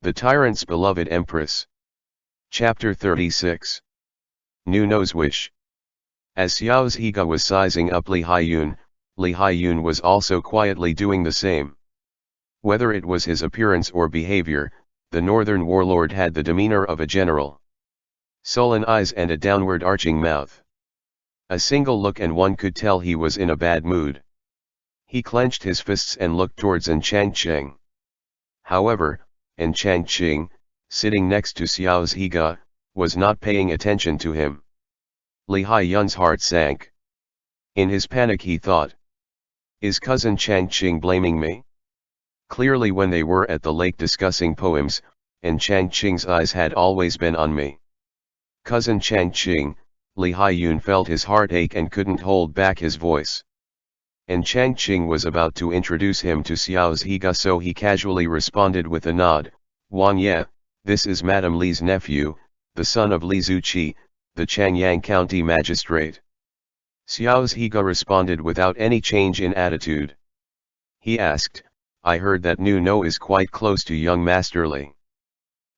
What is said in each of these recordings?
The Tyrant's Beloved Empress. Chapter 36. Nu No's Wish. As Xiao Zhiga was sizing up Li Haiyun was also quietly doing the same. Whether it was his appearance or behavior, the northern warlord had the demeanor of a general. Sullen eyes and a downward arching mouth. A single look and one could tell he was in a bad mood. He clenched his fists and looked towards An Changqing. However, An Changqing, sitting next to Xiao Zhiga, was not paying attention to him. Li Haiyun's heart sank. In his panic he thought, "Is cousin Changqing blaming me?" Clearly when they were at the lake discussing poems, An Changqing's eyes had always been on me. Cousin Changqing, Li Haiyun felt his heart ache and couldn't hold back his voice. An Changqing was about to introduce him to Xiao Zhiga, so he casually responded with a nod. "Wang Ye, this is Madame Li's nephew, the son of Li Zuqi, the Changyang County magistrate." Xiao Zhiga responded without any change in attitude. He asked, "I heard that Nu No is quite close to young Master Li."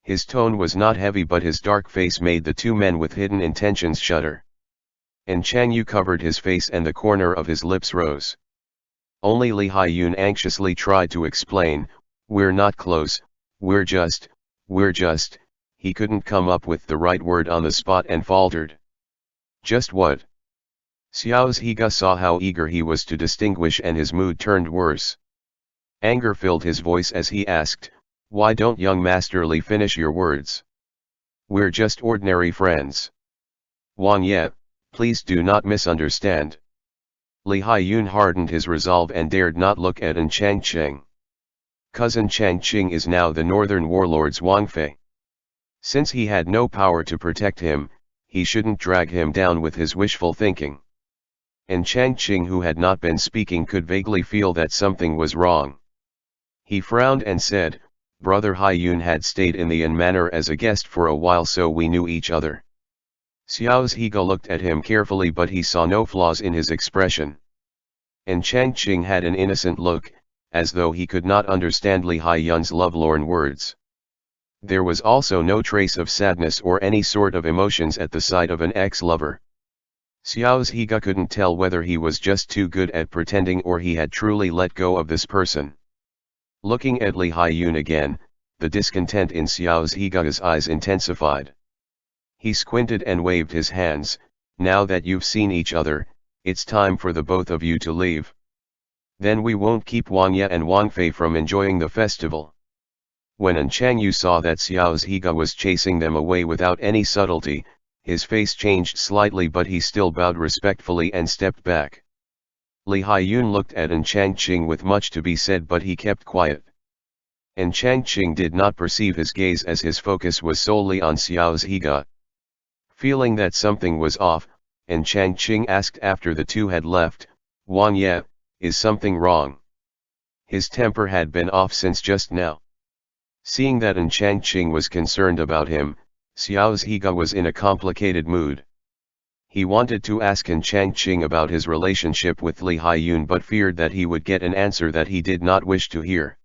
His tone was not heavy, but his dark face made the two men with hidden intentions shudder. And Changyu covered his face and the corner of his lips rose. Only Li Haiyun anxiously tried to explain, "We're not close, we're just," he couldn't come up with the right word on the spot and faltered. "Just what?" Xiao Zhiga saw how eager he was to distinguish and his mood turned worse. Anger filled his voice as he asked, "Why don't young Master Li finish your words? We're just ordinary friends. Wang Ye, please do not misunderstand." Li Haiyun hardened his resolve and dared not look at An Changqing. Cousin Changqing is now the northern warlord's Wang Fei. Since he had no power to protect him, he shouldn't drag him down with his wishful thinking. And Changqing, who had not been speaking, could vaguely feel that something was wrong. He frowned and said, "Brother Haiyun had stayed in the inn manor as a guest for a while, so we knew each other." Xiao Zhiga looked at him carefully, but he saw no flaws in his expression. And Changqing had an innocent look, as though he could not understand Li Haiyun's lovelorn words. There was also no trace of sadness or any sort of emotions at the sight of an ex-lover. Xiao Zhiga couldn't tell whether he was just too good at pretending or he had truly let go of this person. Looking at Li Haiyun again, the discontent in Xiao Zhiga's eyes intensified. He squinted and waved his hands. "Now that you've seen each other, it's time for the both of you to leave. Then we won't keep Wang Ye and Wang Fei from enjoying the festival." When An Changyu saw that Xiao Zhiga was chasing them away without any subtlety, his face changed slightly, but he still bowed respectfully and stepped back. Li Haiyun looked at An Changqing with much to be said, but he kept quiet. An Changqing did not perceive his gaze, as his focus was solely on Xiao Zhiga. Feeling that something was off, An Changqing asked after the two had left, "Wang Ye, is something wrong?" His temper had been off since just now. Seeing that An Changqing was concerned about him, Xiao Zhiga was in a complicated mood. He wanted to ask An Changqing about his relationship with Li Haiyun, but feared that he would get an answer that he did not wish to hear.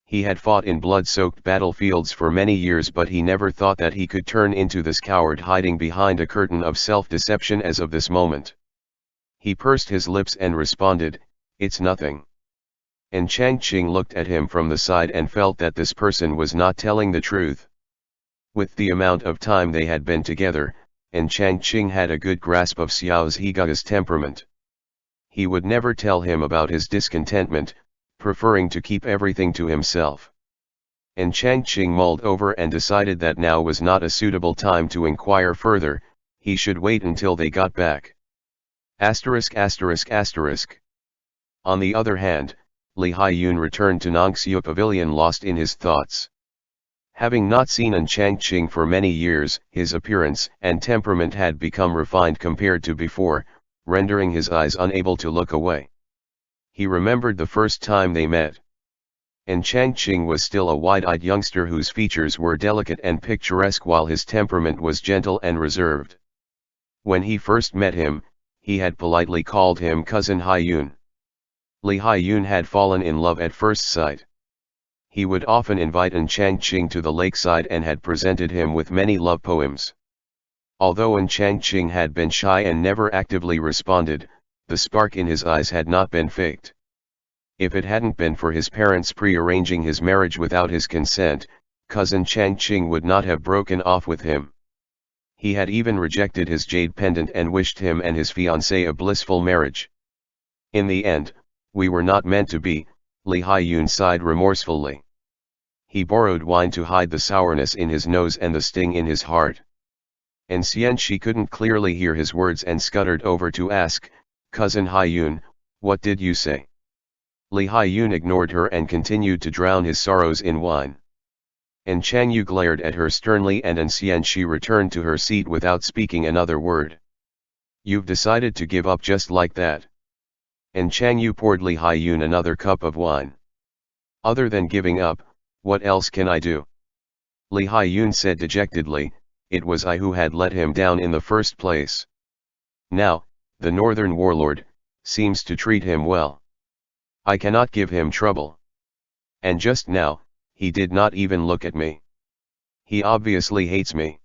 He had fought in blood-soaked battlefields for many years, but he never thought that he could turn into this coward hiding behind a curtain of self-deception as of this moment. He pursed his lips and responded, "It's nothing." And Changqing looked at him from the side and felt that this person was not telling the truth. With the amount of time they had been together, and Changqing had a good grasp of Xiao Zhiga's temperament. He would never tell him about his discontentment, preferring to keep everything to himself. And Changqing mulled over and decided that now was not a suitable time to inquire further. He should wait until they got back. ******. On the other hand, Li Haiyun returned to Nongxiu Pavilion lost in his thoughts. Having not seen An Changqing for many years, his appearance and temperament had become refined compared to before, rendering his eyes unable to look away. He remembered the first time they met. An Changqing was still a wide-eyed youngster whose features were delicate and picturesque, while his temperament was gentle and reserved. When he first met him, he had politely called him Cousin Haiyun. Li Haiyun had fallen in love at first sight. He would often invite An Changqing to the lakeside and had presented him with many love poems. Although An Changqing had been shy and never actively responded, the spark in his eyes had not been faked. If it hadn't been for his parents pre-arranging his marriage without his consent, cousin Changqing would not have broken off with him. He had even rejected his jade pendant and wished him and his fiancée a blissful marriage. In the end, we were not meant to be, Li Haiyun sighed remorsefully. He borrowed wine to hide the sourness in his nose and the sting in his heart. And Xianxi couldn't clearly hear his words and scuttered over to ask, "Cousin Haiyun, what did you say?" Li Haiyun ignored her and continued to drown his sorrows in wine. And Changyu glared at her sternly and Xianxi returned to her seat without speaking another word. "You've decided to give up just like that?" And Changyu poured Li Haiyun another cup of wine. "Other than giving up, what else can I do?" Li Haiyun said dejectedly, "It was I who had let him down in the first place. Now, the northern warlord seems to treat him well. I cannot give him trouble. And just now, he did not even look at me. He obviously hates me."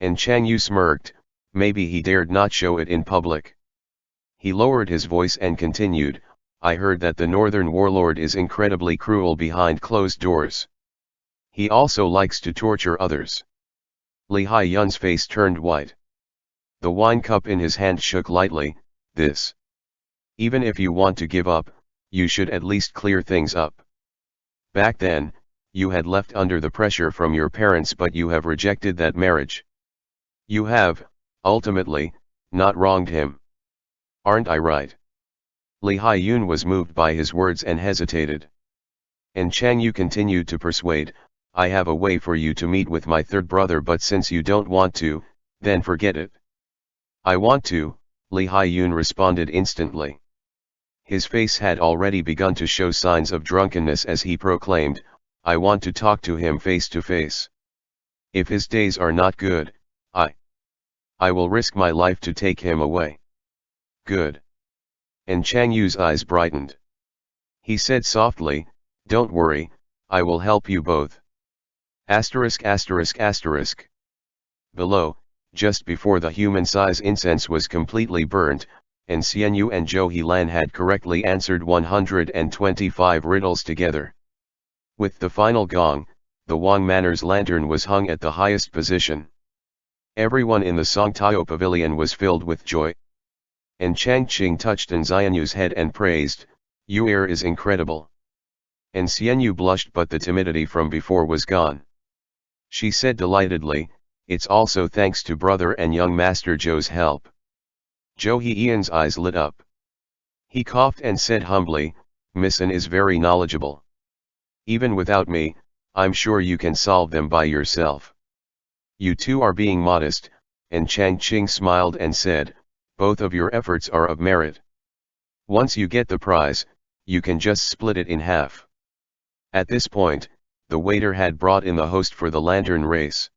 And Changyu smirked, maybe he dared not show it in public. He lowered his voice and continued, "I heard that the northern warlord is incredibly cruel behind closed doors. He also likes to torture others." Li Haiyun's face turned white. The wine cup in his hand shook lightly. "This. Even if you want to give up, you should at least clear things up. Back then, you had left under the pressure from your parents, but you have rejected that marriage. You have, ultimately, not wronged him. Aren't I right?" Li Haiyun was moved by his words and hesitated. And Changyu continued to persuade, "I have a way for you to meet with my third brother, but since you don't want to, then forget it." "I want to," Li Haiyun responded instantly. His face had already begun to show signs of drunkenness as he proclaimed, "I want to talk to him face to face. If his days are not good, I will risk my life to take him away." "Good." And Changyu's eyes brightened. He said softly, "Don't worry, I will help you both." ******. Below, just before the human-size incense was completely burnt, and Xianyu and Zhou Helan had correctly answered 125 riddles together. With the final gong, the Wang Manor's lantern was hung at the highest position. Everyone in the Songtao pavilion was filled with joy. And Changqing touched An Xianyu's head and praised, "Your air is incredible." And Xianyu blushed, but the timidity from before was gone. She said delightedly, "It's also thanks to brother and young master Zhou's help." Zhou Heian's eyes lit up. He coughed and said humbly, "Miss An is very knowledgeable. Even without me, I'm sure you can solve them by yourself. You two are being modest," and Changqing smiled and said, "Both of your efforts are of merit. Once you get the prize, you can just split it in half." At this point, the waiter had brought in the host for the lantern race.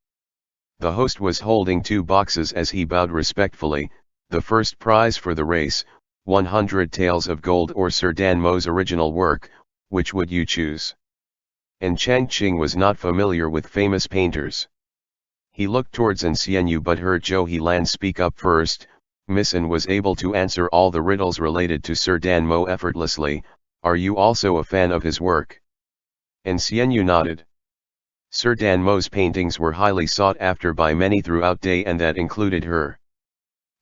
The host was holding 2 boxes as he bowed respectfully. The first prize for the race, 100 taels of gold or Sir Dan Mo's original work, which would you choose? And Changqing was not familiar with famous painters. He looked towards An Xianyu but heard Zhou Helan speak up first. Miss An was able to answer all the riddles related to Sir Dan Mo effortlessly. "Are you also a fan of his work?" And Xianyu nodded. Sir Dan Mo's paintings were highly sought after by many throughout day, and that included her.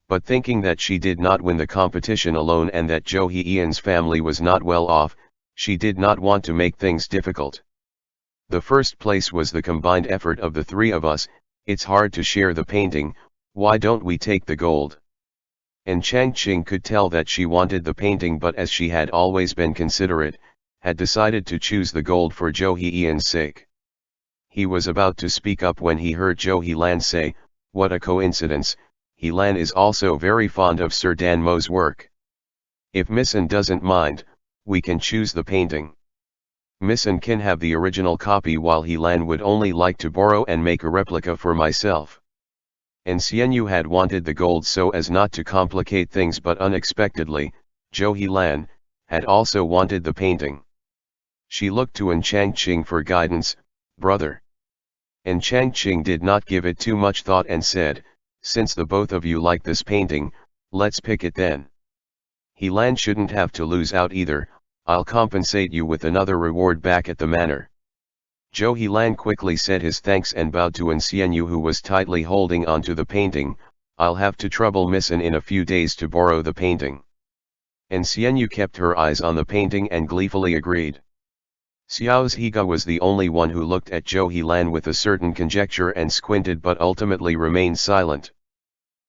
But thinking that she did not win the competition alone and that Zhou Heian's family was not well off, she did not want to make things difficult. "The first place was the combined effort of the 3 of us. It's hard to share the painting. Why don't we take the gold?" And Changqing could tell that she wanted the painting, but as she had always been considerate, had decided to choose the gold for Zhou Heian's sake. He was about to speak up when he heard Zhou Helan say, "What a coincidence, Helan is also very fond of Sir Dan Mo's work. If Miss An doesn't mind, we can choose the painting. Miss An can have the original copy while Helan would only like to borrow and make a replica for myself." And Xianyu had wanted the gold so as not to complicate things, but unexpectedly, Zhou Helan had also wanted the painting. She looked to Changqing for guidance. "Brother." Changqing did not give it too much thought and said, "Since the both of you like this painting, let's pick it then. Helan shouldn't have to lose out either. I'll compensate you with another reward back at the manor." Zhou Helan quickly said his thanks and bowed to Xianyu, who was tightly holding onto the painting. "I'll have to trouble Miss An in a few days to borrow the painting." Xianyu kept her eyes on the painting and gleefully agreed. Xiao Zhiga was the only one who looked at Zhou Helan with a certain conjecture and squinted, but ultimately remained silent.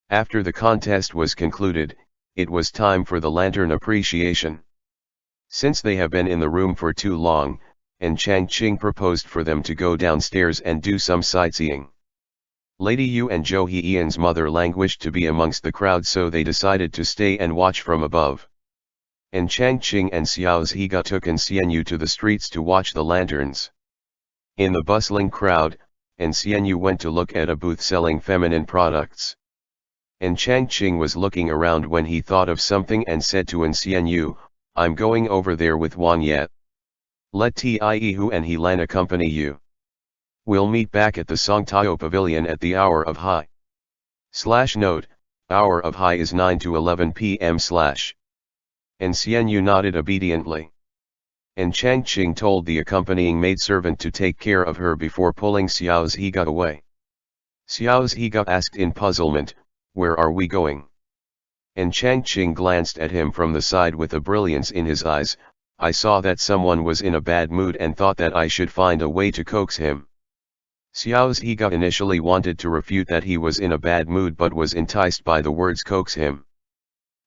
After the contest was concluded, it was time for the lantern appreciation. Since they have been in the room for too long, Changqing proposed for them to go downstairs and do some sightseeing. Lady Yu and Zhou Heian's mother languished to be amongst the crowd, so they decided to stay and watch from above. Changqing and Xiao Zhiga took Xianyu to the streets to watch the lanterns. In the bustling crowd, Xianyu went to look at a booth selling feminine products. Changqing was looking around when he thought of something and said to Xianyu, "I'm going over there with Wang Yet. Let Tiehu and Helan accompany you. We'll meet back at the Songtao Pavilion at the hour of high." Note, hour of high is 9 to 11 p.m. Xianyu nodded obediently. Changqing told the accompanying maidservant to take care of her before pulling Xiao Zhiga away. Xiao Zhiga asked in puzzlement, "Where are we going?" Changqing glanced at him from the side with a brilliance in his eyes. "I saw that someone was in a bad mood and thought that I should find a way to coax him." Xiao Zhiga initially wanted to refute that he was in a bad mood, but was enticed by the words "coax him."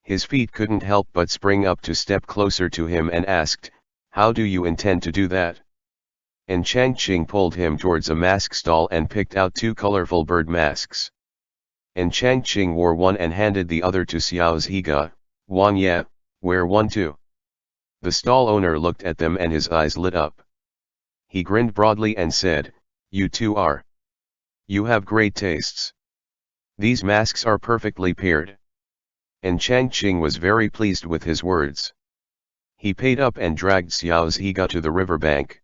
His feet couldn't help but spring up to step closer to him and asked, "How do you intend to do that?" Changqing pulled him towards a mask stall and picked out two colorful bird masks. Changqing wore one and handed the other to Xiao Zhiga. "Wang Ye, wear one too." The stall owner looked at them and his eyes lit up. He grinned broadly and said, "You two are. You have great tastes. These masks are perfectly paired." Changqing was very pleased with his words. He paid up and dragged Xiao Zhiga to the riverbank.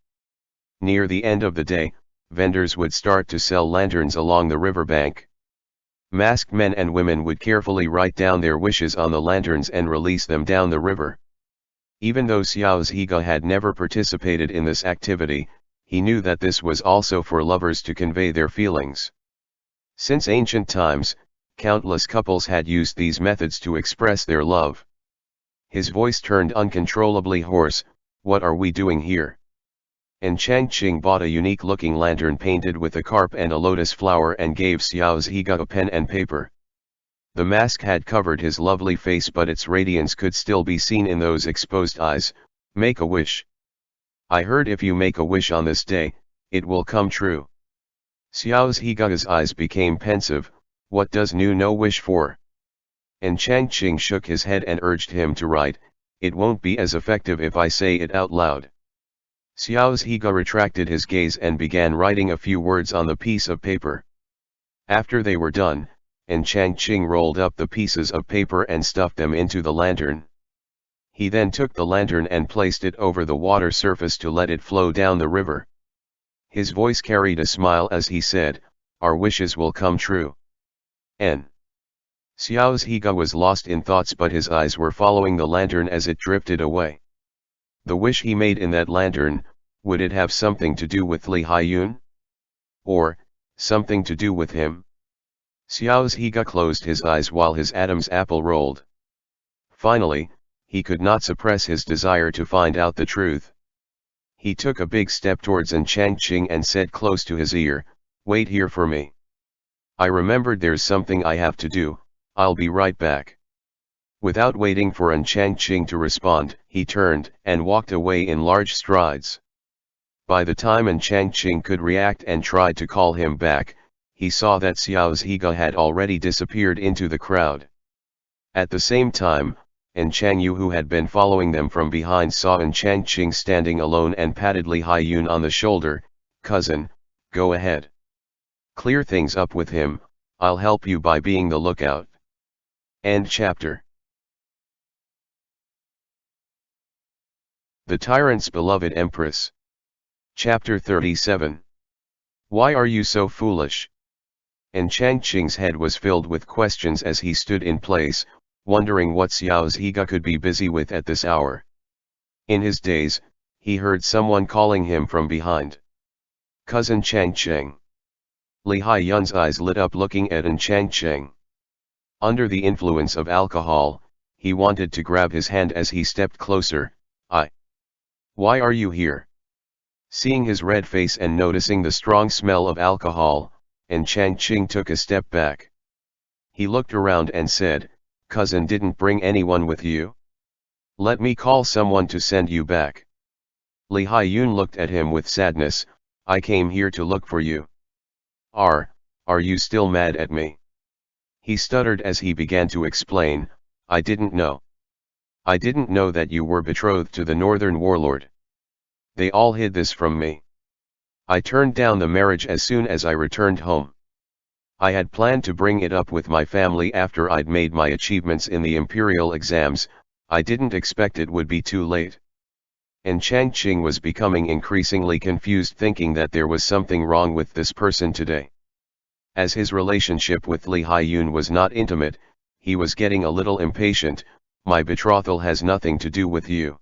Near the end of the day, vendors would start to sell lanterns along the riverbank. Masked men and women would carefully write down their wishes on the lanterns and release them down the river. Even though Xiao Zhiga had never participated in this activity, he knew that this was also for lovers to convey their feelings. Since ancient times, countless couples had used these methods to express their love. His voice turned uncontrollably hoarse. "What are we doing here?" Changqing bought a unique-looking lantern painted with a carp and a lotus flower and gave Xiao Zhiga a pen and paper. The mask had covered his lovely face, but its radiance could still be seen in those exposed eyes. "Make a wish. I heard if you make a wish on this day, it will come true." Xiao Zhiga's eyes became pensive. "What does Nu no wish for?" Changqing shook his head and urged him to write. "It won't be as effective if I say it out loud." Xiao Zhiga retracted his gaze and began writing a few words on the piece of paper. After they were done, Changqing rolled up the pieces of paper and stuffed them into the lantern. He then took the lantern and placed it over the water surface to let it flow down the river. His voice carried a smile as he said, "Our wishes will come true." Xiao Zhiga was lost in thoughts, but his eyes were following the lantern as it drifted away. The wish he made in that lantern, would it have something to do with Li Haiyun? Or, something to do with him? Xiao Zhiga closed his eyes while his Adam's apple rolled. Finally, he could not suppress his desire to find out the truth. He took a big step towards Changqing and said close to his ear, "Wait here for me. I remembered there's something I have to do. I'll be right back." Without waiting for Changqing to respond, he turned and walked away in large strides. By the time Changqing could react and tried to call him back, he saw that Xiao Zhiga had already disappeared into the crowd. At the same time, Changyu, who had been following them from behind, saw Changqing standing alone and patted Li Haiyun on the shoulder. "Cousin, go ahead. Clear things up with him. I'll help you by being the lookout." End chapter. The Tyrant's Beloved Empress. Chapter 37. Why are you so foolish? And Changqing's head was filled with questions as he stood in place, wondering what Xiao Zhiga could be busy with at this hour. In his daze, he heard someone calling him from behind. Cousin Changqing. Li Haiyun's eyes lit up looking at Changqing. Under the influence of alcohol, he wanted to grab his hand as he stepped closer. Why are you here? Seeing his red face and noticing the strong smell of alcohol, Changqing took a step back. He looked around and said, Cousin didn't bring anyone with you? Let me call someone to send you back. Li Haiyun looked at him with sadness. I came here to look for you. Are you still mad at me? He stuttered as he began to explain, I didn't know. I didn't know that you were betrothed to the northern warlord. They all hid this from me. I turned down the marriage as soon as I returned home. I had planned to bring it up with my family after I'd made my achievements in the imperial exams. I didn't expect it would be too late. And Changqing was becoming increasingly confused, thinking that there was something wrong with this person today. As his relationship with Li Haiyun was not intimate, he was getting a little impatient. My betrothal has nothing to do with you.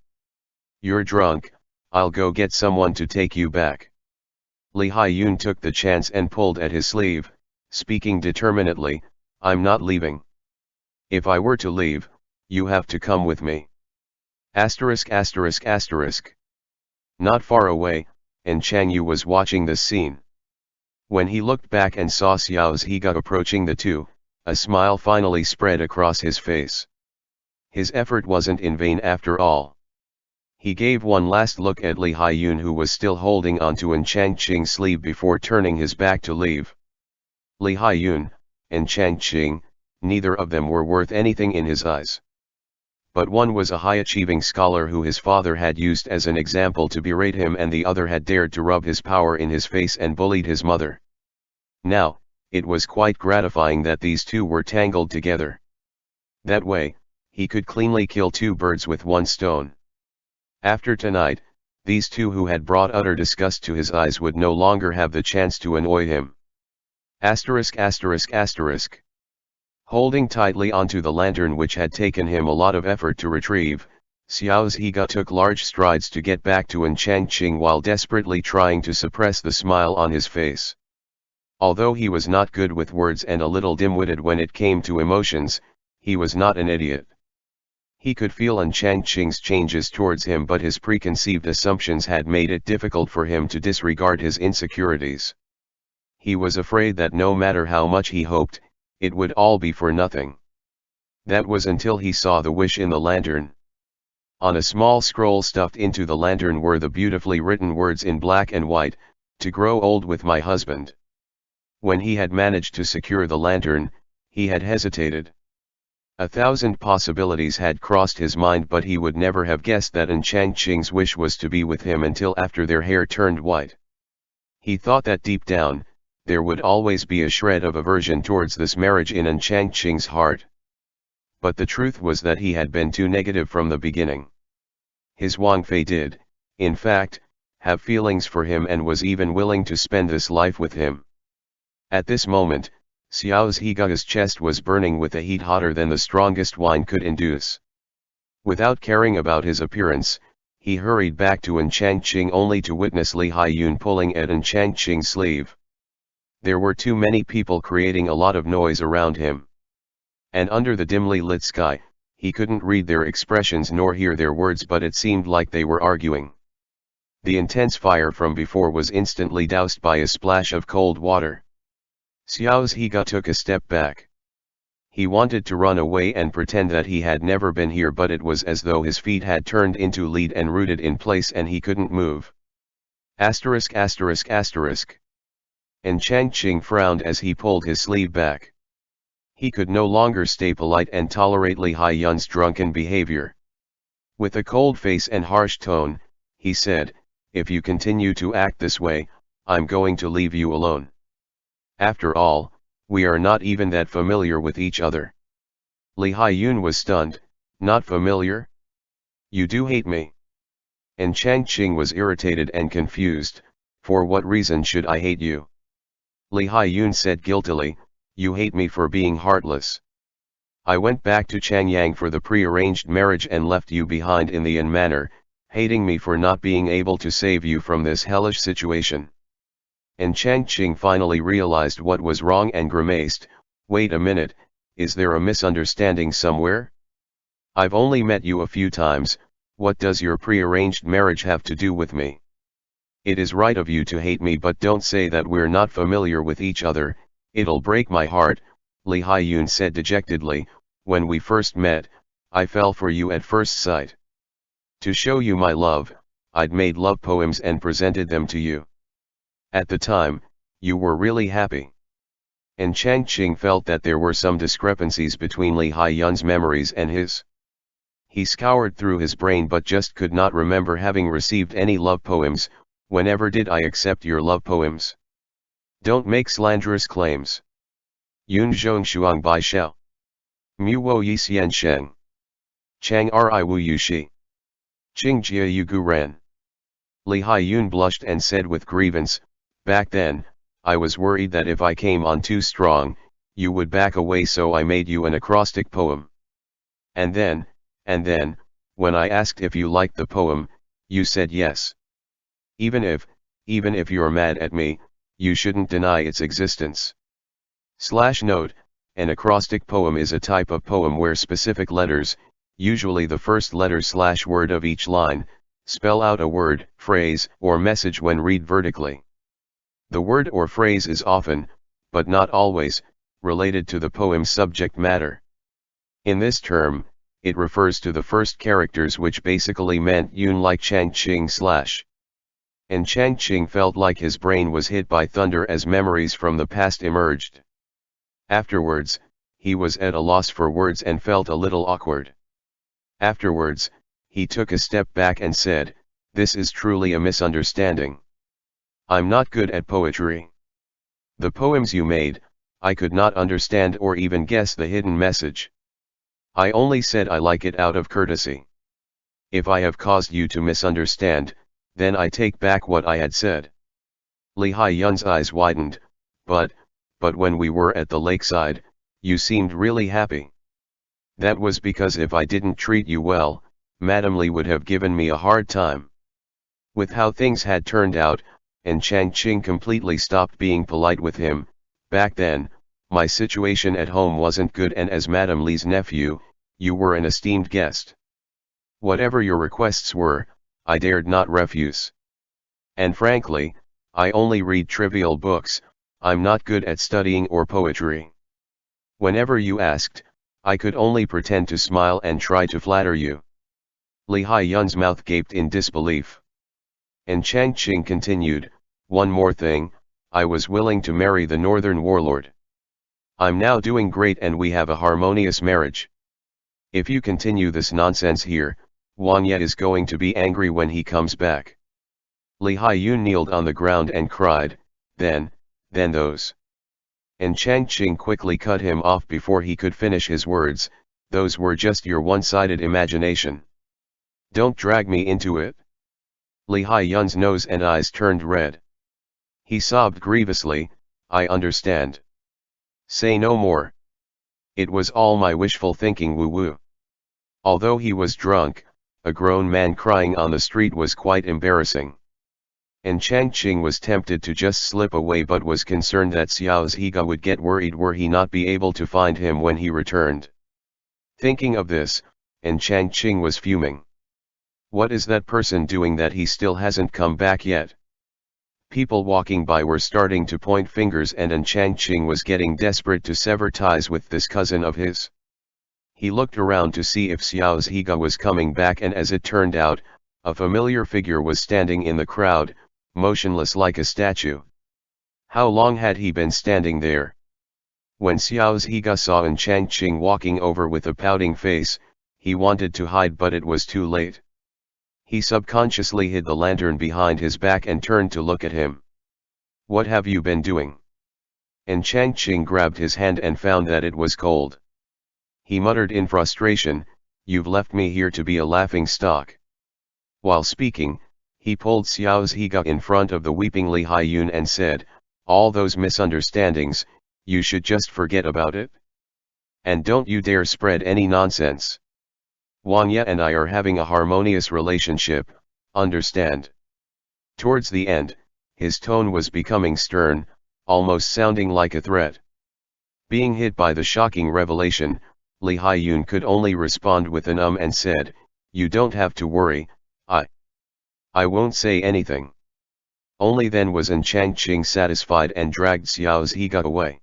You're drunk, I'll go get someone to take you back. Li Haiyun took the chance and pulled at his sleeve, speaking determinedly, I'm not leaving. If I were to leave, you have to come with me. Asterisk asterisk asterisk. Not far away, Chang Yu was watching this scene. When he looked back and saw Xiao Zhiga approaching the two, a smile finally spread across his face. His effort wasn't in vain after all. He gave one last look at Li Haiyun, who was still holding onto Changqing's sleeve, before turning his back to leave. Li Haiyun and Changqing, neither of them were worth anything in his eyes. But one was a high-achieving scholar who his father had used as an example to berate him, and the other had dared to rub his power in his face and bullied his mother. Now, it was quite gratifying that these two were tangled together. That way, he could cleanly kill two birds with one stone. After tonight, these two who had brought utter disgust to his eyes would no longer have the chance to annoy him. Asterisk asterisk asterisk. Holding tightly onto the lantern, which had taken him a lot of effort to retrieve, Xiao Zhiga took large strides to get back to Changqing while desperately trying to suppress the smile on his face. Although he was not good with words and a little dim-witted when it came to emotions, he was not an idiot. He could feel Changqing's changes towards him, but his preconceived assumptions had made it difficult for him to disregard his insecurities. He was afraid that no matter how much he hoped, it would all be for nothing. That was until he saw the wish in the lantern. On a small scroll stuffed into the lantern were the beautifully written words in black and white, to grow old with my husband. When he had managed to secure the lantern, he had hesitated. 1,000 possibilities had crossed his mind, but he would never have guessed that Changqing's wish was to be with him until after their hair turned white. He thought that deep down, there would always be a shred of aversion towards this marriage in Changqing's heart. But the truth was that he had been too negative from the beginning. His Wang Fei did, in fact, have feelings for him and was even willing to spend this life with him. At this moment, Xiao Zhiga's chest was burning with a heat hotter than the strongest wine could induce. Without caring about his appearance, he hurried back to Changqing only to witness Li Haiyun pulling at Changqing's sleeve. There were too many people creating a lot of noise around him. And under the dimly lit sky, he couldn't read their expressions nor hear their words, but it seemed like they were arguing. The intense fire from before was instantly doused by a splash of cold water. Xiao Zhiga took a step back. He wanted to run away and pretend that he had never been here, but it was as though his feet had turned into lead and rooted in place and he couldn't move. Asterisk asterisk asterisk. And Changqing frowned as he pulled his sleeve back. He could no longer stay polite and tolerate Li Haiyun's drunken behavior. With a cold face and harsh tone, he said, if you continue to act this way, I'm going to leave you alone. After all, we are not even that familiar with each other. Li Haiyun was stunned. Not familiar? You do hate me. And Changqing was irritated and confused. For what reason should I hate you? Li Haiyun said guiltily, you hate me for being heartless. I went back to Changyang for the pre-arranged marriage and left you behind in the inn manor, hating me for not being able to save you from this hellish situation. And Changqing finally realized what was wrong and grimaced, wait a minute, is there a misunderstanding somewhere? I've only met you a few times, what does your pre-arranged marriage have to do with me? It is right of you to hate me, but don't say that we're not familiar with each other, it'll break my heart, Li Haiyun said dejectedly, when we first met, I fell for you at first sight. To show you my love, I'd made love poems and presented them to you. At the time, you were really happy. And Changqing felt that there were some discrepancies between Li Haiyun's memories and his. He scoured through his brain but just could not remember having received any love poems. Whenever did I accept your love poems? Don't make slanderous claims. Yun zhong shuang bai xiao. Mu wo yi xian sheng. Chang ri wu yu shi. Qing jia yu gu ran. Li Haiyun blushed and said with grievance, back then, I was worried that if I came on too strong, you would back away, so I made you an acrostic poem. And then, when I asked if you liked the poem, you said yes. Even if you're mad at me, you shouldn't deny its existence. Note, an acrostic poem is a type of poem where specific letters, usually the first letter / word of each line, spell out a word, phrase, or message when read vertically. The word or phrase is often, but not always, related to the poem's subject matter. In this term, it refers to the first characters, which basically meant Yun like Changqing / And Changqing felt like his brain was hit by thunder as memories from the past emerged. Afterwards, he was at a loss for words and felt a little awkward. Afterwards, he took a step back and said, this is truly a misunderstanding. I'm not good at poetry. The poems you made, I could not understand or even guess the hidden message. I only said I like it out of courtesy. If I have caused you to misunderstand, then I take back what I had said. Li Haiyun's eyes widened, but when we were at the lakeside, you seemed really happy. That was because if I didn't treat you well, Madame Li would have given me a hard time. With how things had turned out, and Changqing completely stopped being polite with him, back then, my situation at home wasn't good, and as Madame Li's nephew, you were an esteemed guest. Whatever your requests were, I dared not refuse. And frankly, I only read trivial books, I'm not good at studying or poetry. Whenever you asked, I could only pretend to smile and try to flatter you. Li Haiyun's mouth gaped in disbelief. And Changqing continued, one more thing, I was willing to marry the northern warlord. I'm now doing great and we have a harmonious marriage. If you continue this nonsense here, Wang Ye is going to be angry when he comes back. Li Haiyun kneeled on the ground and cried, then those. And Changqing quickly cut him off before he could finish his words, those were just your one-sided imagination. Don't drag me into it. Li Haiyun's nose and eyes turned red. He sobbed grievously, I understand. Say no more. It was all my wishful thinking, woo-woo. Although he was drunk, a grown man crying on the street was quite embarrassing. And Changqing was tempted to just slip away but was concerned that Xiao Zhiga would get worried were he not be able to find him when he returned. Thinking of this, and Changqing was fuming. What is that person doing that he still hasn't come back yet? People walking by were starting to point fingers and Changqing was getting desperate to sever ties with this cousin of his. He looked around to see if Xiao Zhiga was coming back, and as it turned out, a familiar figure was standing in the crowd, motionless like a statue. How long had he been standing there? When Xiao Zhiga saw Changqing walking over with a pouting face, he wanted to hide but it was too late. He subconsciously hid the lantern behind his back and turned to look at him. What have you been doing? And Changqing grabbed his hand and found that it was cold. He muttered in frustration, you've left me here to be a laughing stock. While speaking, he pulled Xiao Zhiga in front of the weeping Li Haiyun and said, "All those misunderstandings, you should just forget about it. And don't you dare spread any nonsense. Wang Ye and I are having a harmonious relationship, understand?" Towards the end, his tone was becoming stern, almost sounding like a threat. Being hit by the shocking revelation, Li Haiyun could only respond with an and said, "You don't have to worry, I won't say anything." Only then was Changqing satisfied and dragged Xiao Zhiga away.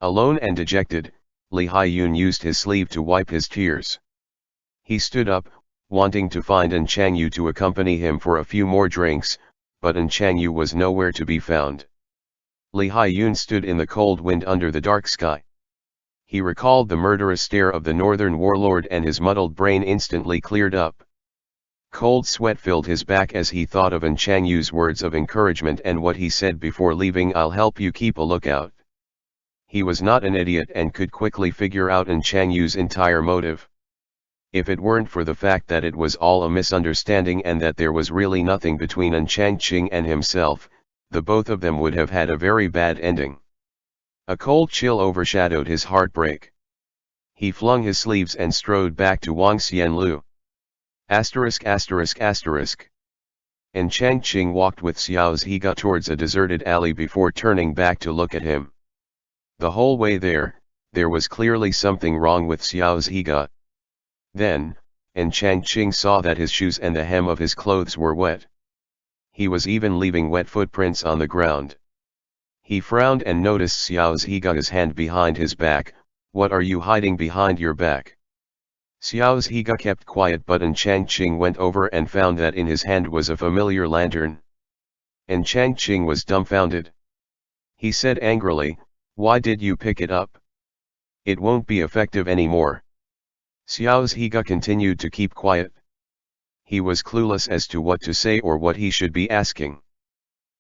Alone and dejected, Li Haiyun used his sleeve to wipe his tears. He stood up, wanting to find Changyu to accompany him for a few more drinks, but Changyu was nowhere to be found. Li Haiyun stood in the cold wind under the dark sky. He recalled the murderous stare of the northern warlord and his muddled brain instantly cleared up. Cold sweat filled his back as he thought of Changyu's words of encouragement and what he said before leaving, "I'll help you keep a lookout." He was not an idiot and could quickly figure out Changyu's entire motive. If it weren't for the fact that it was all a misunderstanding and that there was really nothing between Changqing and himself, the both of them would have had a very bad ending. A cold chill overshadowed his heartbreak. He flung his sleeves and strode back to Wang Xianlu. And Changqing walked with Xiao Zhiga towards a deserted alley before turning back to look at him. The whole way there was clearly something wrong with Xiao Zhiga. Then, Changqing saw that his shoes and the hem of his clothes were wet. He was even leaving wet footprints on the ground. He frowned and noticed Xiao Zhiga's hand behind his back. "What are you hiding behind your back?" Xiao Zhiga kept quiet, but Changqing went over and found that in his hand was a familiar lantern. Changqing was dumbfounded. He said angrily, "Why did you pick it up? It won't be effective anymore." Xiao Zhiga continued to keep quiet. He was clueless as to what to say or what he should be asking.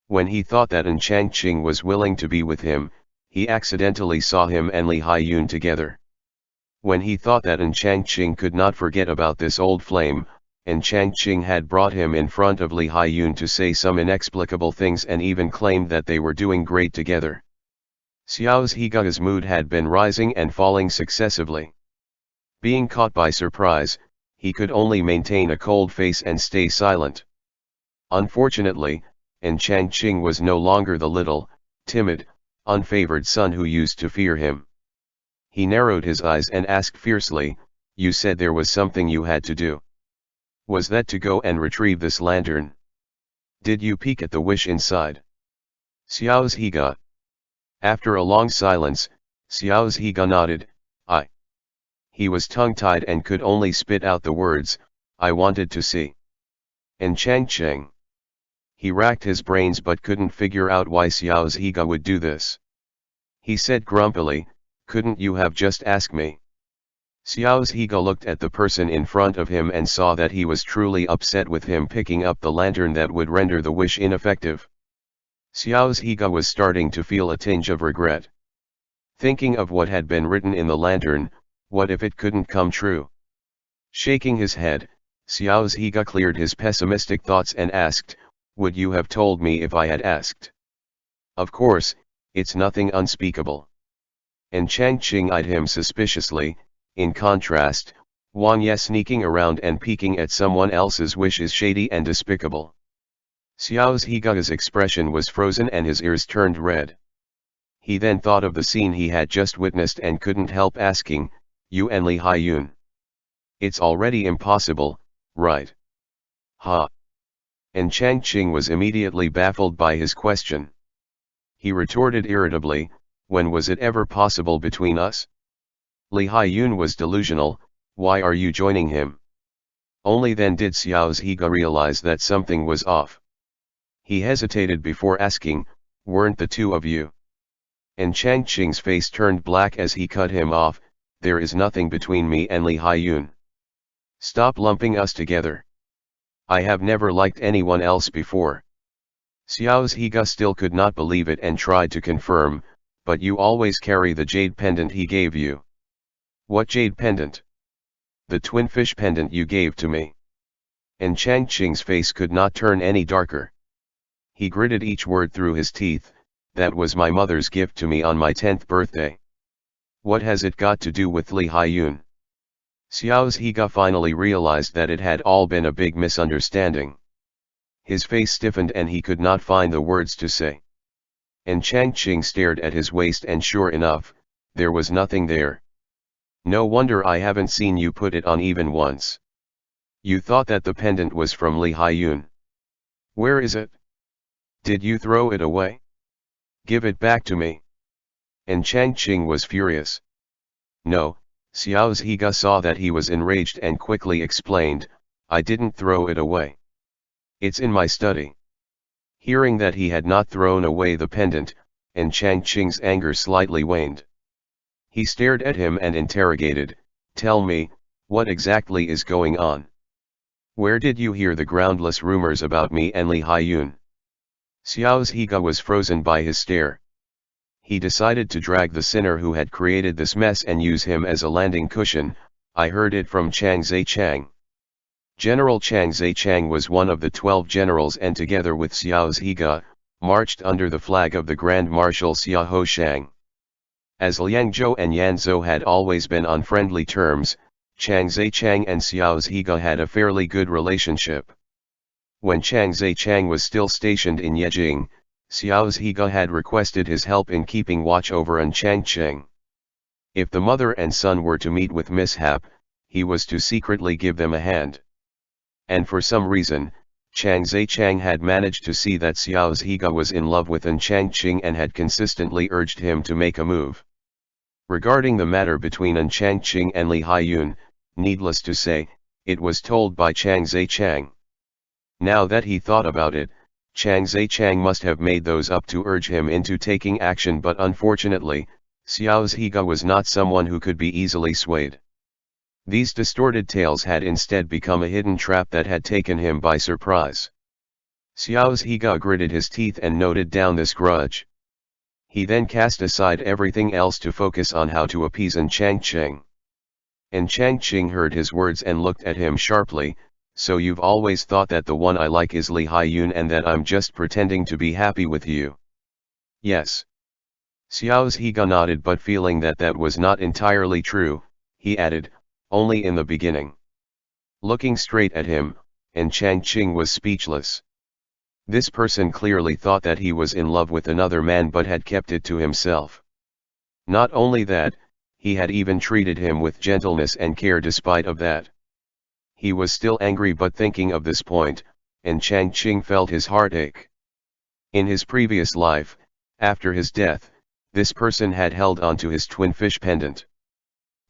When he thought that Changqing was willing to be with him, he accidentally saw him and Li Haiyun together. When he thought that Changqing could not forget about this old flame, Changqing had brought him in front of Li Haiyun to say some inexplicable things and even claimed that they were doing great together. Xiao Zhiga's mood had been rising and falling successively. Being caught by surprise, he could only maintain a cold face and stay silent. Unfortunately, Changqing was no longer the little, timid, unfavored son who used to fear him. He narrowed his eyes and asked fiercely, "You said there was something you had to do. Was that to go and retrieve this lantern? Did you peek at the wish inside?" Xiao Zhiga. After a long silence, Xiao Zhiga nodded, "I." He was tongue-tied and could only spit out the words, "I wanted to see." And Changqing. He racked his brains but couldn't figure out why Xiao Zhiga would do this. He said grumpily, "Couldn't you have just asked me?" Xiao Zhiga looked at the person in front of him and saw that he was truly upset with him picking up the lantern that would render the wish ineffective. Xiao Zhiga was starting to feel a tinge of regret. Thinking of what had been written in the lantern, what if it couldn't come true? Shaking his head, Xiao Zhiga cleared his pessimistic thoughts and asked, "Would you have told me if I had asked?" "Of course, it's nothing unspeakable." And Changqing eyed him suspiciously. In contrast, Wang Ye sneaking around and peeking at someone else's wish is shady and despicable. Xiao Zhiga's expression was frozen and his ears turned red. He then thought of the scene he had just witnessed and couldn't help asking, "You and Li Haiyun? It's already impossible, right?" "Ha!" And Changqing was immediately baffled by his question. He retorted irritably, "When was it ever possible between us? Li Haiyun was delusional, why are you joining him?" Only then did Xiao Zhiga realize that something was off. He hesitated before asking, "Weren't the two of you?" And Changqing's face turned black as he cut him off, "There is nothing between me and Li Haiyun. Stop lumping us together. I have never liked anyone else before." Xiao Zhiga still could not believe it and tried to confirm, "But you always carry the jade pendant he gave you." "What jade pendant?" "The twin fish pendant you gave to me." and Changqing's face could not turn any darker. He gritted each word through his teeth, "That was my mother's gift to me on my 10th birthday. What has it got to do with Li Haiyun?" Xiao Zhiga finally realized that it had all been a big misunderstanding. His face stiffened and he could not find the words to say. And Changqing stared at his waist, and sure enough, there was nothing there. "No wonder I haven't seen you put it on even once. You thought that the pendant was from Li Haiyun. Where is it? Did you throw it away? Give it back to me." And Changqing was furious. "No." Xiao Zhiga saw that he was enraged and quickly explained, "I didn't throw it away. It's in my study." Hearing that he had not thrown away the pendant, and Changqing's anger slightly waned. He stared at him and interrogated, "Tell me, what exactly is going on? Where did you hear the groundless rumors about me and Li Haiyun?" Xiao Zhiga was frozen by his stare. He decided to drag the sinner who had created this mess and use him as a landing cushion. "I heard it from Chang Zhichang." General Chang Zhichang was one of the 12 generals and together with Xiao Zhiga, marched under the flag of the Grand Marshal Xiu Sheng. As Liangzhou and Yanzhou had always been on friendly terms, Chang Zhichang and Xiao Zhiga had a fairly good relationship. When Chang Zhichang was still stationed in Yejing, Xiao Zhiga had requested his help in keeping watch over Changqing. If the mother and son were to meet with mishap, he was to secretly give them a hand. And for some reason, Chang Zhichang had managed to see that Xiao Zhiga was in love with Changqing and had consistently urged him to make a move. Regarding the matter between Changqing and Li Haiyun, needless to say, it was told by Chang Zhichang. Now that he thought about it, Chang Zhichang must have made those up to urge him into taking action, but unfortunately, Xiao Zhiga was not someone who could be easily swayed. These distorted tales had instead become a hidden trap that had taken him by surprise. Xiao Zhiga gritted his teeth and noted down this grudge. He then cast aside everything else to focus on how to appease Changqing. And Changqing heard his words and looked at him sharply. "So you've always thought that the one I like is Li Haiyun and that I'm just pretending to be happy with you?" "Yes." Xiao Zhiga nodded, but feeling that that was not entirely true, he added, "Only in the beginning." Looking straight at him, Changqing was speechless. This person clearly thought that he was in love with another man but had kept it to himself. Not only that, he had even treated him with gentleness and care despite of that. He was still angry, but thinking of this point, Changqing felt his heart ache. In his previous life, after his death, this person had held on to his twin fish pendant.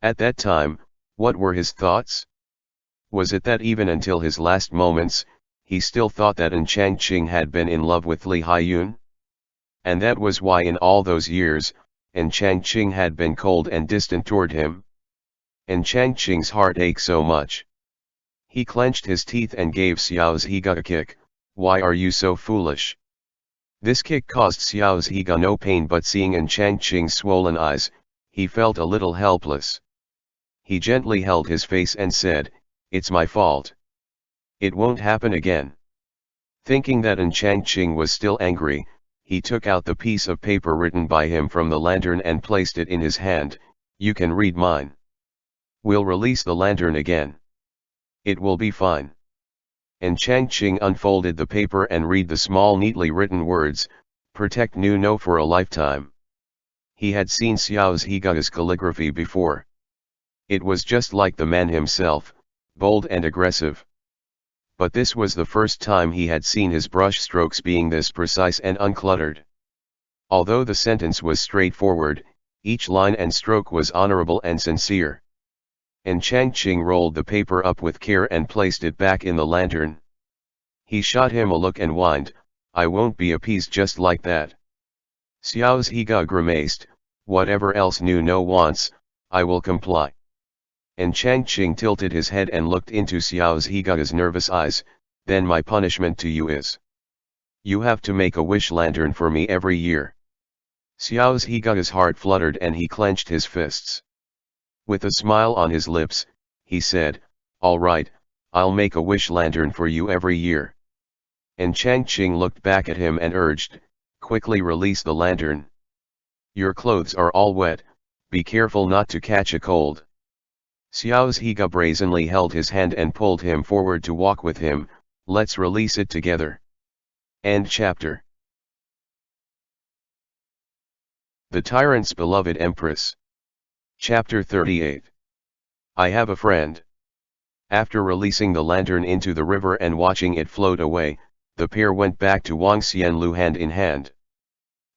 At that time, what were his thoughts? Was it that even until his last moments, he still thought that Changqing had been in love with Li Haiyun? And that was why in all those years, Changqing had been cold and distant toward him? Changqing's heart ached so much. He clenched his teeth and gave Xiao Zhiga a kick. "Why are you so foolish?" This kick caused Xiao Zhiga no pain, but seeing Changqing's swollen eyes, he felt a little helpless. He gently held his face and said, "It's my fault. It won't happen again." Thinking that Changqing was still angry, he took out the piece of paper written by him from the lantern and placed it in his hand. "You can read mine. We'll release the lantern again. It will be fine." And Changqing unfolded the paper and read the small neatly written words, "Protect No for a lifetime." He had seen Xiao Zhiga's calligraphy before. It was just like the man himself, bold and aggressive. But this was the first time he had seen his brush strokes being this precise and uncluttered. Although the sentence was straightforward, each line and stroke was honorable and sincere. Changqing rolled the paper up with care and placed it back in the lantern. He shot him a look and whined, "I won't be appeased just like that." Xiao Zhiga grimaced, "Whatever else No wants, I will comply." Changqing tilted his head and looked into Xiao Zhiga's nervous eyes. "Then my punishment to you is, you have to make a wish lantern for me every year." Xiao Zhiga's heart fluttered and he clenched his fists. With a smile on his lips, he said, "All right, I'll make a wish lantern for you every year. And Changqing looked back at him and urged, quickly release the lantern. Your clothes are all wet, be careful not to catch a cold. Xiao Zhiga brazenly held his hand and pulled him forward to walk with him. Let's release it together. End chapter. The Tyrant's Beloved Empress. Chapter 38. I have a friend. After releasing the lantern into the river and watching it float away, the pair went back to Wang Xianlu hand in hand.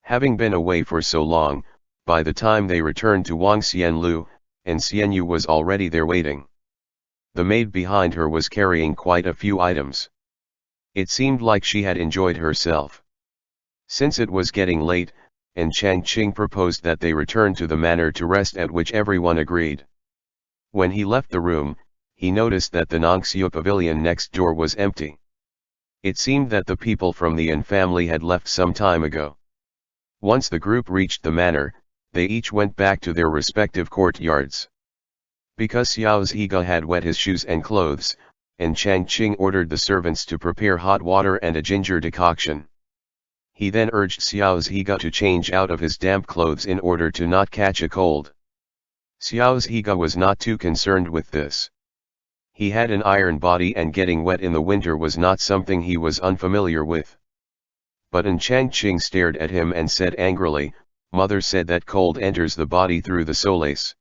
Having been away for so long, by the time they returned to Wang Xianlu, and Xianyu was already there waiting. The maid behind her was carrying quite a few items. It seemed like she had enjoyed herself. Since it was getting late, and Changqing proposed that they return to the manor to rest, at which everyone agreed. When he left the room, he noticed that the Nongxiu pavilion next door was empty. It seemed that the people from the Yin family had left some time ago. Once the group reached the manor, they each went back to their respective courtyards. Because Xiao Zhiga had wet his shoes and clothes, and Changqing ordered the servants to prepare hot water and a ginger decoction. He then urged Xiao Zhiga to change out of his damp clothes in order to not catch a cold. Xiao Zhiga was not too concerned with this. He had an iron body and getting wet in the winter was not something he was unfamiliar with. But Changqing stared at him and said angrily, Mother said that cold enters the body through the solace.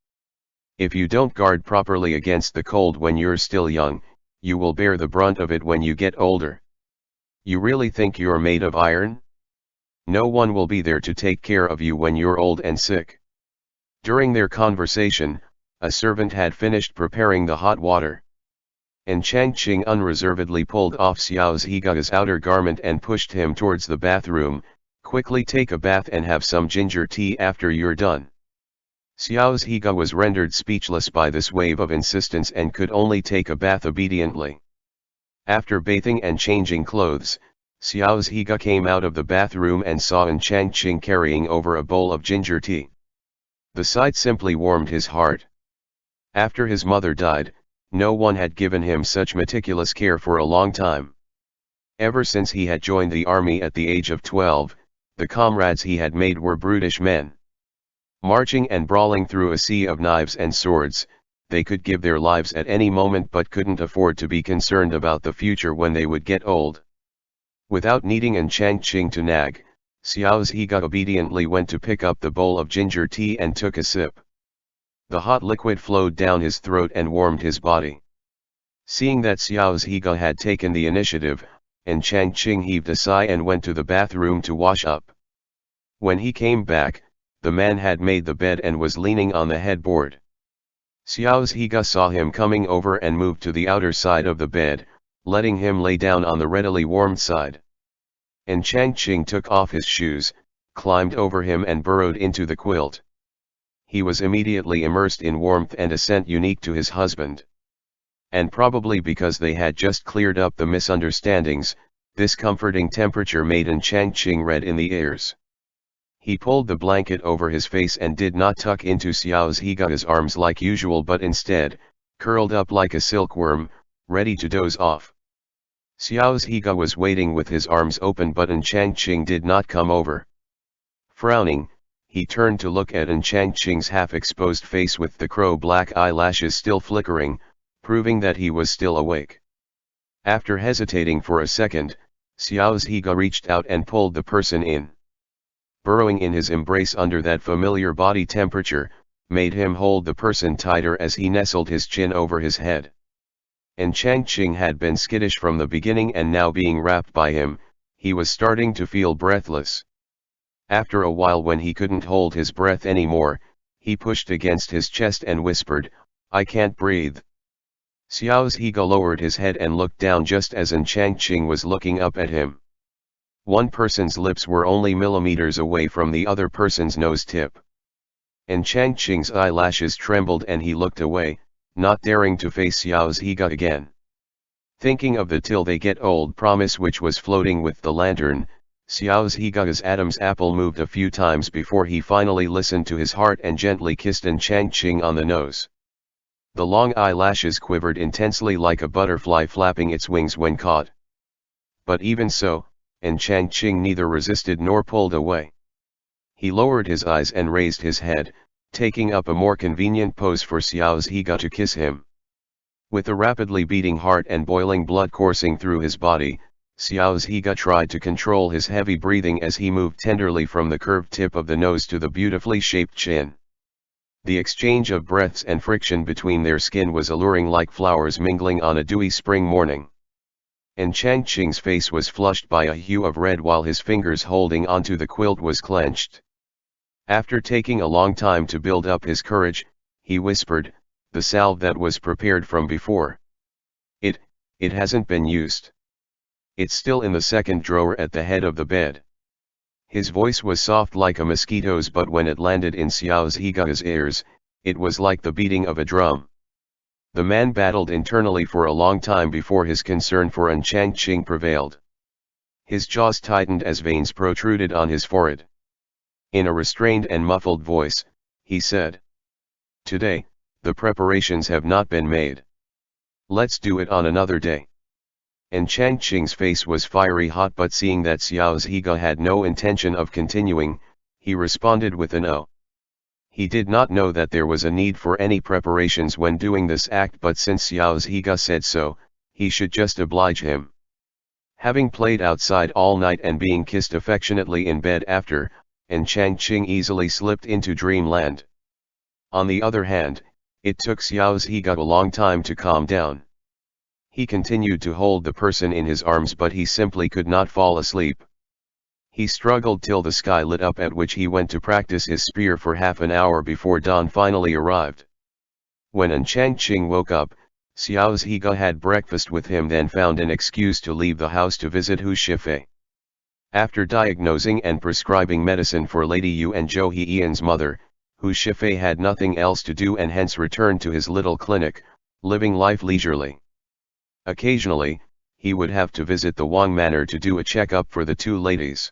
If you don't guard properly against the cold when you're still young, you will bear the brunt of it when you get older. You really think you're made of iron? No one will be there to take care of you when you're old and sick. During their conversation, a servant had finished preparing the hot water. And Changqing unreservedly pulled off Xiao Zhiga's outer garment and pushed him towards the bathroom. Quickly take a bath and have some ginger tea after you're done. Xiao Zhiga was rendered speechless by this wave of insistence and could only take a bath obediently. After bathing and changing clothes, Xiao Zhiga came out of the bathroom and saw Changqing carrying over a bowl of ginger tea. The sight simply warmed his heart. After his mother died, no one had given him such meticulous care for a long time. Ever since he had joined the army at the age of 12, the comrades he had made were brutish men. Marching and brawling through a sea of knives and swords, they could give their lives at any moment but couldn't afford to be concerned about the future when they would get old. Without needing Changqing to nag, Xiao Zhiga obediently went to pick up the bowl of ginger tea and took a sip. The hot liquid flowed down his throat and warmed his body. Seeing that Xiao Zhiga had taken the initiative, Changqing heaved a sigh and went to the bathroom to wash up. When he came back, the man had made the bed and was leaning on the headboard. Xiao Zhiga saw him coming over and moved to the outer side of the bed, letting him lay down on the readily warmed side. Changqing took off his shoes, climbed over him and burrowed into the quilt. He was immediately immersed in warmth and a scent unique to his husband. And probably because they had just cleared up the misunderstandings, this comforting temperature made Changqing red in the ears. He pulled the blanket over his face and did not tuck into Xiao Zhiga's arms like usual but instead, curled up like a silkworm, ready to doze off. Xiao Zhiga was waiting with his arms open but Changqing did not come over. Frowning, he turned to look at Changqing's half-exposed face with the crow-black eyelashes still flickering, proving that he was still awake. After hesitating for a second, Xiao Zhiga reached out and pulled the person in. Burrowing in his embrace under that familiar body temperature, made him hold the person tighter as he nestled his chin over his head. Changqing had been skittish from the beginning and now being wrapped by him, he was starting to feel breathless. After a while when he couldn't hold his breath anymore, he pushed against his chest and whispered, "I can't breathe." Xiao Zhiga lowered his head and looked down just as Changqing was looking up at him. One person's lips were only millimeters away from the other person's nose tip. Changqing's eyelashes trembled and he looked away, not daring to face Xiao Zhiga again. Thinking of the "till they get old" promise which was floating with the lantern, Xiao Zhiga's Adam's apple moved a few times before he finally listened to his heart and gently kissed Changqing on the nose. The long eyelashes quivered intensely like a butterfly flapping its wings when caught. But even so, and Changqing neither resisted nor pulled away. He lowered his eyes and raised his head, taking up a more convenient pose for Xiao Zhiga to kiss him. With a rapidly beating heart and boiling blood coursing through his body, Xiao Zhiga tried to control his heavy breathing as he moved tenderly from the curved tip of the nose to the beautifully shaped chin. The exchange of breaths and friction between their skin was alluring like flowers mingling on a dewy spring morning. And Changqing's face was flushed by a hue of red while his fingers holding onto the quilt was clenched. After taking a long time to build up his courage, he whispered, "The salve that was prepared from before. It hasn't been used. It's still in the second drawer at the head of the bed." His voice was soft like a mosquito's, but when it landed in Xiao Zhiga's ears, it was like the beating of a drum. The man battled internally for a long time before his concern for Changqing prevailed. His jaws tightened as veins protruded on his forehead. In a restrained and muffled voice, he said, "Today, the preparations have not been made. Let's do it on another day." And Changqing's face was fiery hot, but seeing that Xiao Zhiga had no intention of continuing, he responded with a no. He did not know that there was a need for any preparations when doing this act, but since Xiao Zhiga said so, he should just oblige him. Having played outside all night and being kissed affectionately in bed after, and Changqing easily slipped into dreamland. On the other hand, it took Xiao Zhiga a long time to calm down. He continued to hold the person in his arms, but he simply could not fall asleep. He struggled till the sky lit up, at which he went to practice his spear for half an hour before dawn finally arrived. When Changqing woke up, Xiao Zhiga had breakfast with him, then found an excuse to leave the house to visit Hu Shifei. After diagnosing and prescribing medicine for Lady Yu and Zhou Heiyan's mother, Hu Shifei had nothing else to do and hence returned to his little clinic, living life leisurely. Occasionally, he would have to visit the Wang Manor to do a checkup for the two ladies.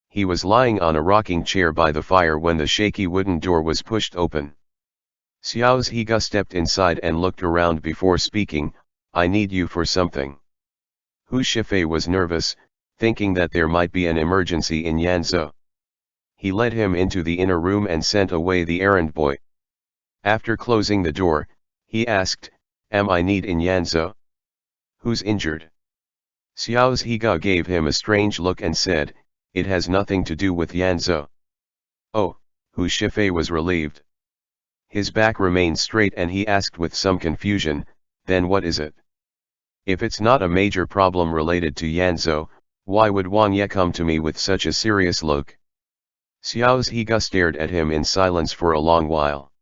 He was lying on a rocking chair by the fire when the shaky wooden door was pushed open. Xiao Zhiga stepped inside and looked around before speaking, "I need you for something." Hu Shifei was nervous, thinking that there might be an emergency in Yanzhou. He led him into the inner room and sent away the errand boy. After closing the door, he asked, "Am I need in Yanzhou? Who's injured?" Xiao Zhiga gave him a strange look and said, "It has nothing to do with Yanzhou." "Oh," Hu Shifei was relieved. His back remained straight and he asked with some confusion, "Then what is it? If it's not a major problem related to Yanzhou, why would Wang Ye come to me with such a serious look?" Xiao Zhiga stared at him in silence for a long while.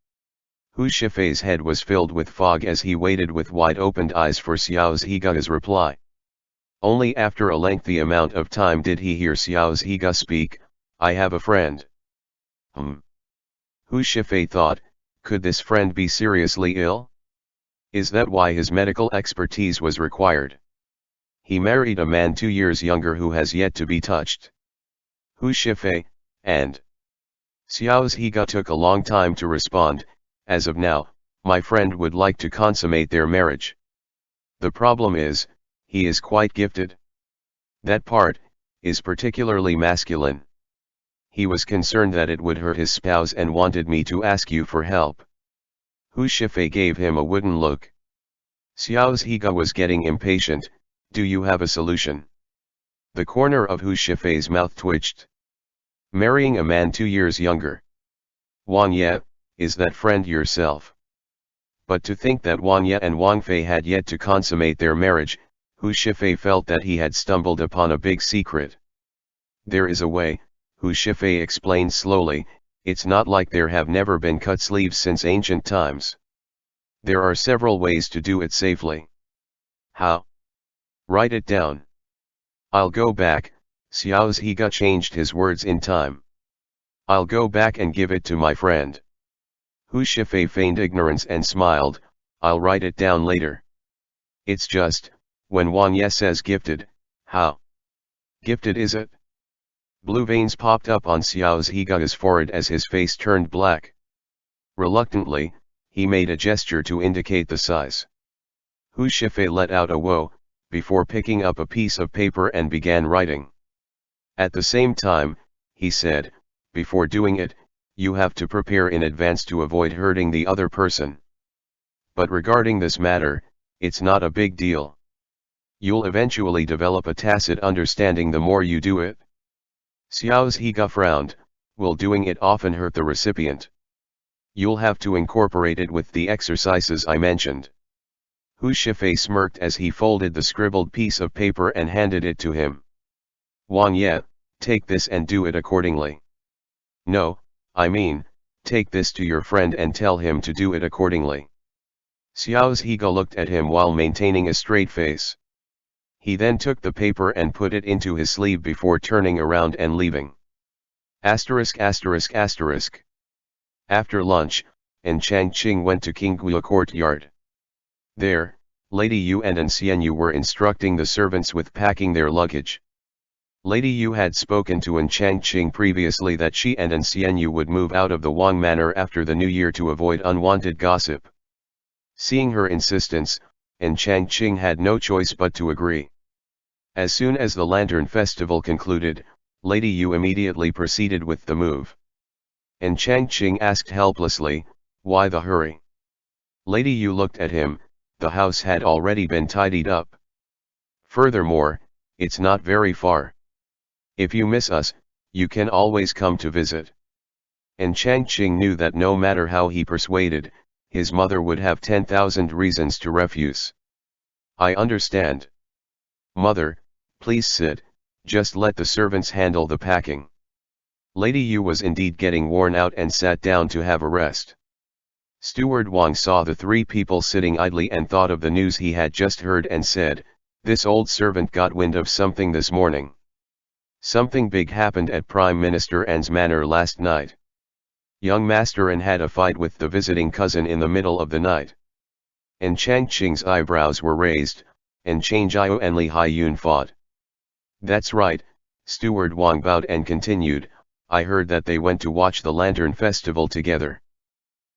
Hu Shifei's head was filled with fog as he waited with wide-opened eyes for Xiao Zhiga's reply. Only after a lengthy amount of time did he hear Xiao Zhiga speak, "I have a friend." Hu Shifei thought, could this friend be seriously ill? Is that why his medical expertise was required? He married a man 2 years younger who has yet to be touched. Hu Shifei, and Xiao Zhiga took a long time to respond, "As of now, my friend would like to consummate their marriage. The problem is, he is quite gifted. That part is particularly masculine. He was concerned that it would hurt his spouse and wanted me to ask you for help." Hu Shifei gave him a wooden look. Xiao Zhiga was getting impatient. "Do you have a solution?" The corner of Hu Shifei's mouth twitched. "Marrying a man 2 years younger. Wang Ye, is that friend yourself?" But to think that Wang Ye and Wang Fei had yet to consummate their marriage, Hu Shifei felt that he had stumbled upon a big secret. "There is a way," Hu Shifei explained slowly, "it's not like there have never been cut sleeves since ancient times. There are several ways to do it safely." "How?" "Write it down." "I'll go back," Xiao Zhiga changed his words in time. "I'll go back and give it to my friend." Hu Shifei feigned ignorance and smiled, "I'll write it down later. It's just, when Wang Ye says gifted, how gifted is it?" Blue veins popped up on Xiao Zhiga's forehead as his face turned black. Reluctantly, he made a gesture to indicate the size. Hu Shifei let out a woe, before picking up a piece of paper and began writing. At the same time, he said, before doing it, you have to prepare in advance to avoid hurting the other person. But regarding this matter, it's not a big deal. You'll eventually develop a tacit understanding the more you do it. Xiao's Higa frowned, will doing it often hurt the recipient? You'll have to incorporate it with the exercises I mentioned. Hu Shifei smirked as he folded the scribbled piece of paper and handed it to him. Wang Ye, take this and do it accordingly. No, I mean, take this to your friend and tell him to do it accordingly. Xiao's Higa looked at him while maintaining a straight face. He then took the paper and put it into his sleeve before turning around and leaving. After lunch, and Changqing went to Qinghua courtyard. There, Lady Yu and Xianyu were instructing the servants with packing their luggage. Lady Yu had spoken to Changqing previously that she and Xianyu would move out of the Wang Manor after the new year to avoid unwanted gossip. Seeing her insistence, Changqing had no choice but to agree. As soon as the Lantern Festival concluded, Lady Yu immediately proceeded with the move. Changqing asked helplessly, why the hurry? Lady Yu looked at him, the house had already been tidied up. Furthermore, it's not very far. If you miss us, you can always come to visit. Changqing knew that no matter how he persuaded, his mother would have 10,000 reasons to refuse. I understand. Mother, please sit, just let the servants handle the packing. Lady Yu was indeed getting worn out and sat down to have a rest. Steward Wang saw the three people sitting idly and thought of the news he had just heard and said, this old servant got wind of something this morning. Something big happened at Prime Minister An's manor last night. Young Master An had a fight with the visiting cousin in the middle of the night. Changqing's eyebrows were raised, and Chang Jiao and Li Haiyun fought. That's right, Steward Wang bowed and continued, I heard that they went to watch the Lantern Festival together.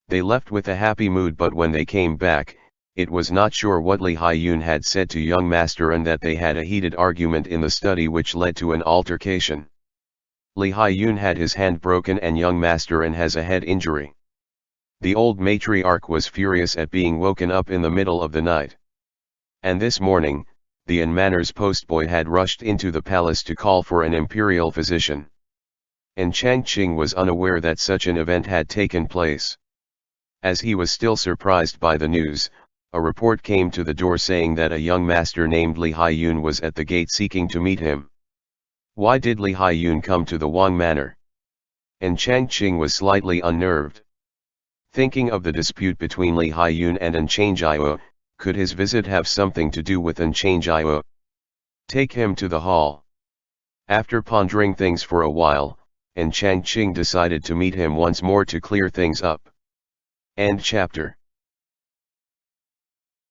They left with a happy mood, but when they came back, it was not sure what Li Haiyun had said to young Master and that they had a heated argument in the study which led to an altercation. Li Haiyun had his hand broken and young Master An has a head injury. The old matriarch was furious at being woken up in the middle of the night. And this morning, the An Manor's postboy had rushed into the palace to call for an imperial physician. Changqing was unaware that such an event had taken place. As he was still surprised by the news, a report came to the door saying that a young master named Li Haiyun was at the gate seeking to meet him. Why did Li Haiyun come to the Wang Manor? Changqing was slightly unnerved. Thinking of the dispute between Li Haiyun and Chang Jiao, could his visit have something to do with Chang Jiao? Take him to the hall. After pondering things for a while, Changqing decided to meet him once more to clear things up. End chapter.